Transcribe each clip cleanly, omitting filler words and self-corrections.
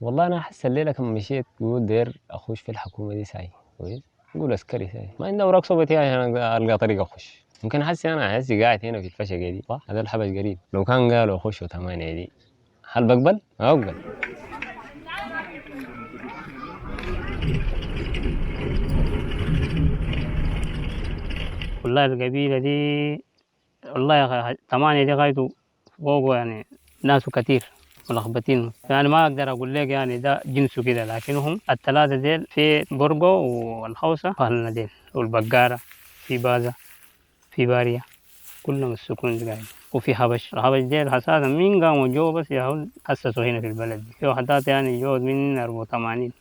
والله أنا أحس الليلة كم مشيت قُلت داير أخُش في الحكومة دي ساي كويس، أقول عسكري ساي، ما عندي أوراق صوبتي عشان ألقى طريق أخُش، يمكن حسّي قاعد هنا في الفشقة دي صح، هذا الحبش قريب، لو كان قالوا خُشوا 8 دي، هل باقبل؟ ما باقبل. والله القبيلة دي والله يا أخي 8 دي غايته فوقه يعني ناسه كتير ملخبطين، يعني ما أقدر أقول لك يعني ده جنسه كده، لكن هم التلاتة ديل في برقو والخوصة أهلنا ديل والبقارة في بازا في بارية كلهم السكون دي قاعد، وفي حبش الحبش ديل حساسا مين قاموا جو بس يهون أسسوا هنا في البلد دي، في وحدات يعني جو من 84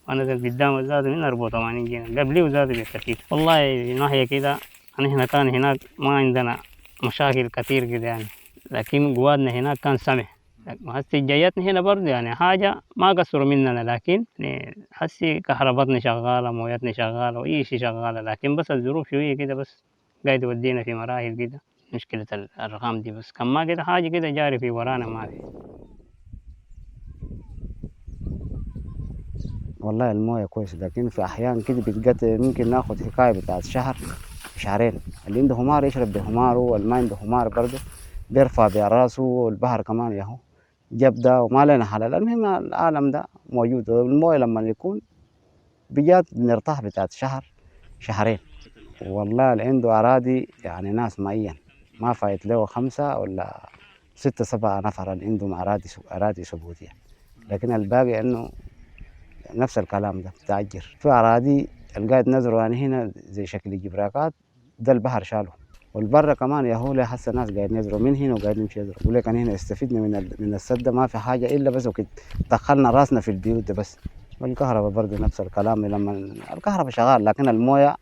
أنا ذا قدام زاد من 84 جينا قبلي وزاد بكثير، والله في ناحية كده نحن كان هناك ما عندنا مشاكل كتير كده يعني، لكن قوادنا هناك كان سمح، هسي جايتنا هنا برضه يعني حاجة ما قصروا مننا، لكن يعني هسي كهرباتنا شغالة مويتنا شغالة وأي شيء شغالة، لكن بس الظروف شوية كده بس قاعد يودينا في مراحل كده، مشكلة الأرقام دي بس كان ما كده حاجة كده جاري في ورانا ما في. والله المويه كويس، لكن في احيان كده بتقطع، ممكن ناخد حكايه بتاعت شهر شهرين. اللي عنده همار يشرب بهماره، واللي ما عنده همار برضه بيرفع براسه، والبحر كمان ياهو جاب ده وما لنا حلال. المهم العالم ده موجود، والمويه لما يكون بجات بنرتاح بتاعت شهر شهرين. والله اللي عنده أراضي يعني ناس معين ما فايت له 5 ولا 6 7 نفر اللي عندهم أراضي ثبوتية، لكن الباقي إنه نفس الكلام ده بتأجر. في أراضي القاعد نزروا يعني هنا زي شكل جبراكات، ده البحر شاله. والبرة كمان يا هو هسه ناس قاعد يزرعوا من هنا وقاعد نمشي يزرعوا، يقول لك أنا هنا استفدنا من السد، ما في حاجة إلا بس وكده دخلنا راسنا في البيوت ده بس. والكهرباء برضه نفس الكلام، لما الكهرباء شغال لكن المويه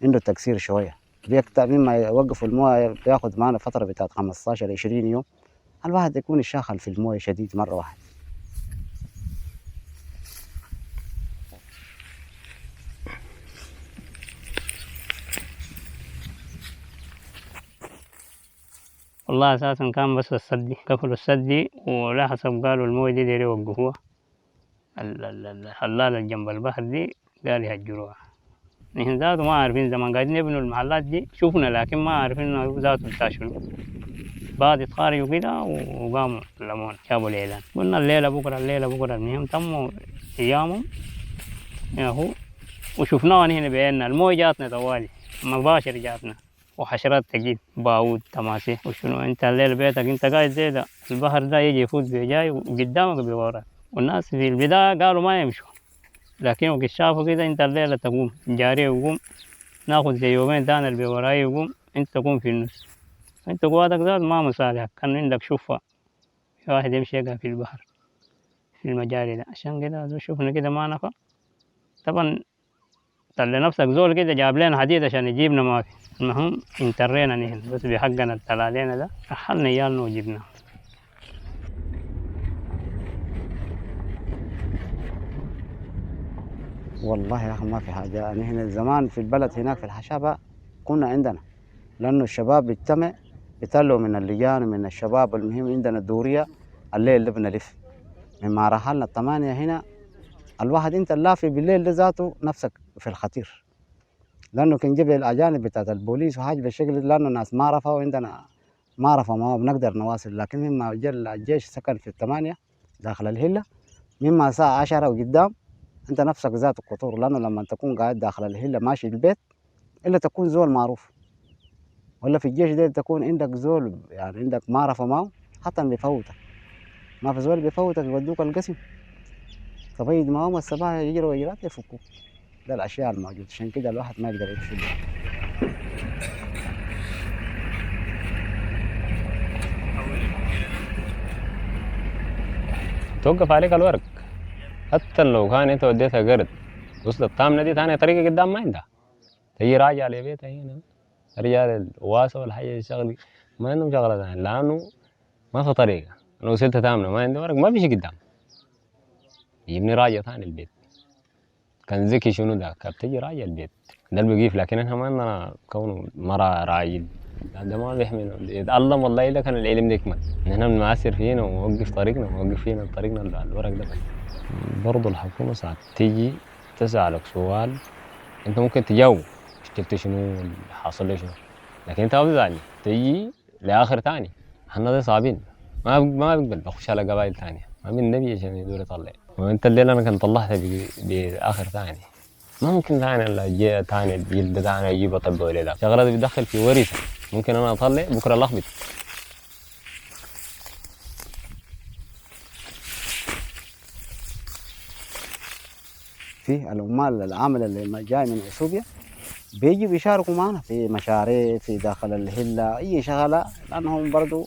عنده تكسير شويه، بيقطع مما يوقفوا المويه بياخد معنا فتره بتاعت 15 20 يوم، الواحد يكون الشاخل في المويه شديد مره واحده. والله أساسا كان بس السد قفلوا السد ولا حسب قالوا الموية دي دايرين يوقفوها، الحلالة اللي جنب البحر دي قال يهجروها، نحن ذاته ما عارفين زمان قاعدين يبنوا المحلات دي شوفنا، لكن ما عارفين انه ذاته بتاع شنو، بعد اتخارجوا كده وقاموا لمونا جابوا الإعلان، قلنا الليلة بكرة الليلة بكرة، المهم تموا أيامهم ياهو، وشفناها هنا بعيننا الموية جاتنا طوالي مباشر جاتنا، وحشرات تجيب باود تماسيح وشنو، انت الليل بيتك انت قاعد زي ده البحر ده يجي يفوت بجاي وقدامك بوراك، والناس في البداية قالوا ما يمشوا، لكن وقت شافوا كده انت الليلة تقوم جاري يقوم ناخد زي يومين تاني اللي بوراي يقوم انت تقوم في النص، انت قواتك ذات ما مصالحك، كان عندك شفة في واحد يمشي يقع في البحر في المجاري ده، عشان كده شفنا كده ما نفع، طبعا طلع نفسك زول كده جاب لنا حديد عشان يجيبنا ما في، المهم انترينا نحن بس بحقنا الطلع علينا ده رحلنا عيالنا وجبناه. والله يا اخي ما في حاجه، يعني احنا زمان في البلد هناك في الحشابه كنا عندنا، لانه الشباب بيجتمع بيطلعوا من اللجان من الشباب، المهم عندنا الدوريه الليل اللي بنلف. مما رحلنا الثمانيه هنا الواحد انت اللافي بالليل ده ذاته نفسك في الخطير، لانه كان جبل الاجانب بتاعت البوليس وحاجه بالشكل ده، لانه الناس ما عرفوا وعندنا ما عرفوا ما بنقدر نواصل، لكن مما جاء الجيش سكن في الثمانيه داخل الهله مما الساعه 10 وقدام انت نفسك ذات خطور، لانه لما تكون قاعد داخل الهله ماشي البيت الا تكون زول معروف، ولا في الجيش ده تكون عندك زول يعني عندك معرفه معه حتى بيفوتك، ما في زول بيفوتك يودوك القسم تبيض معهم الصباح يجروا اجرات يفكوك. ده الاشياء الموجوده، عشان كده الواحد ما يقدر يمشي بيه. توقف عليك الورق، حتى لو كان انت وديتها قرد وصلت الطامنة دي تاني طريقة قدام ما عندها، تجي راجع لبيتها هنا، الرجال الواسة والحاجة الشغل ما عندهم شغلة تاني، لأنه ما في طريقة، أنا وصلت تامنة ما عندي ورق ما بيجي قدام، يجيبني راجع تاني البيت، كان ذكي شنو ده كان تجي راجع البيت، ده اللي بيقيف، لكن احنا ما عندنا كونه مرة راجل ده ما بيحمينا، يتعلم والله إذا كان العلم ده يكمل، نحن بنماثر فينا ونوقف طريقنا ونوقف فينا طريقنا الورق ده بس. برضه الحكومة ساعات تيجي تسألك سؤال انت ممكن تجاوب شفت شنو اللي حاصل لي شنو، لكن انت ما بتزعلني تجي لاخر تاني. احنا دي صعبين، ما بقبل بخش على قبائل تانية، ما من نبي عشان يدور يطلع. وانت الليله انا كنت طلعت باخر تاني، ما ممكن تاني الجي تاني الجلد تاني يجيب اطبق ولا لا، شغله دي بتدخل في ورثه، ممكن انا اطلع بكره الاخبط. في العمال العامل اللي جاي من اثيوبيا بيجوا بيشاركوا معنا في مشاريع في داخل الهله اي شغله، لانهم برضو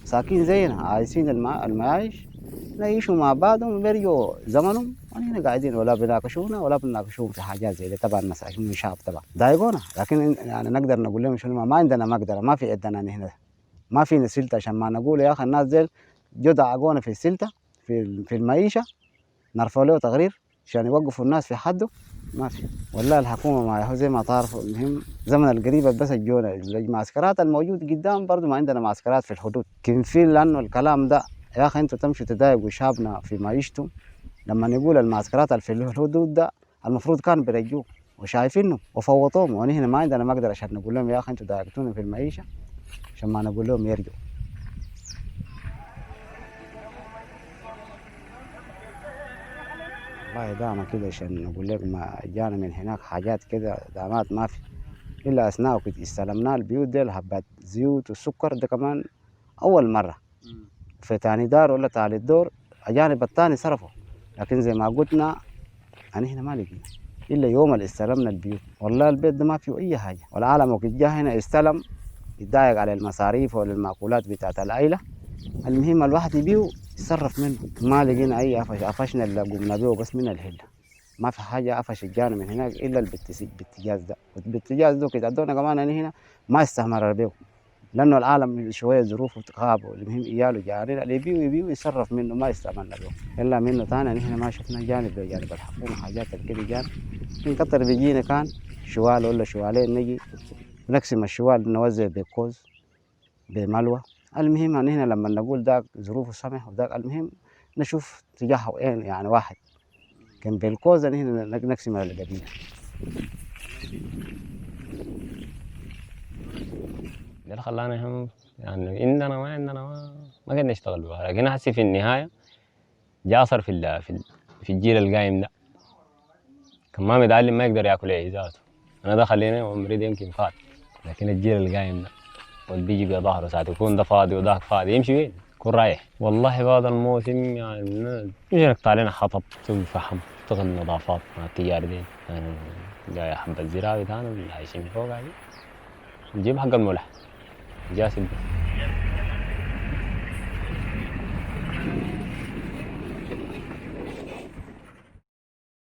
ساكين زينا عايشين المعايش، نعيشوا مع بعضهم بيرجعوا زمنهم ونحن قاعدين ولا بيناقشونا ولا بنناقشوهم في حاجات زي دي. طبعا مساكين من شعب طبعا ضايقونا، لكن يعني نقدر نقول لهم شنو؟ ما عندنا مقدره، ما في عندنا نحن، ما فينا سلطه عشان ما نقول يا اخي الناس ديل جو ضايقونا في السلطه في المعيشه، نرفع له تقرير عشان يوقفوا الناس في حده. ما في والله الحكومه ما هو زي ما تعرفوا. المهم زمن القريب بس الجونا المعسكرات الموجود قدام برضه ما عندنا معسكرات في الحدود كان في، لانه الكلام ده يا اخي انتوا تمشوا تضايقوا شعبنا في معيشتهم. لما نقول المعسكرات اللي في الحدود ده المفروض كان بيرجوه وشايفينه وفوضوهم، ونحن ما عندنا مقدر عشان نقول لهم يا اخي انتوا ضايقتونا في المعيشه عشان ما نقول لهم يرجعوا. والله دعمة كده عشان نقول لك ما جانا من هناك حاجات كده دعمات ما في إلا أثناء كنت استلمنا البيوت دي حبات زيوت والسكر ده كمان أول مرة. في تاني دار ولا تالت دور أجانب التاني صرفوا، لكن زي ما قلنا يعني هنا ما لقينا إلا يوم اللي استلمنا البيوت. والله البيت ده ما فيه أي حاجة، والعالم وقت جا هنا استلم يتضايق على المصاريف ولا المأكولات بتاعت العائلة. المهم الواحد يبيو يتصرف منه، ما لقينا أي قفش، قفشنا اللي قمنا بيه بس من الهلة. ما في حاجة قفش جانا من هناك إلا البتجاز ده، والبتجاز ده كده أدونا كمان أنا هنا ما استمر بيه، لأنه العالم شوية ظروفه تخاب، المهم إياله جارين اللي يبيو يتصرف منه ما يستعملنا به. إلا منه تاني نحن ما شفنا جانب بجانب الحكومة حاجات كده جانب. من كتر بيجينا كان شوال ولا شوالين نجي نقسم الشوال نوزع بكوز بملوى. المهم ان هنا لما نقول ذاك ظروفه سمح وذاك المهم نشوف تجاهه يعني واحد كان بالكوز ان هنا نقسم على القبيله. ده اللي خلانا هم يعني عندنا ما عندنا ما قدرنا نشتغل بها، لكن حسي في النهايه جاصر في الجيل القايم ده كان ما متعلم ما يقدر ياكل عيش ذاته. انا ده خليني عمري ده يمكن فات، لكن الجيل القايم ده واللي بيجي بظهره ساعات يكون ده فاضي وذاك فاضي يمشي وين؟ يكون رايح. والله بعد الموسم يعني يجي نقطع علينا حطب تسوي فحم تشتغل نظافات مع التجار دي، يعني جاي حبة زراعة بتاعنا اللي عايشين فوق عادي نجيب حق الملح جاسم.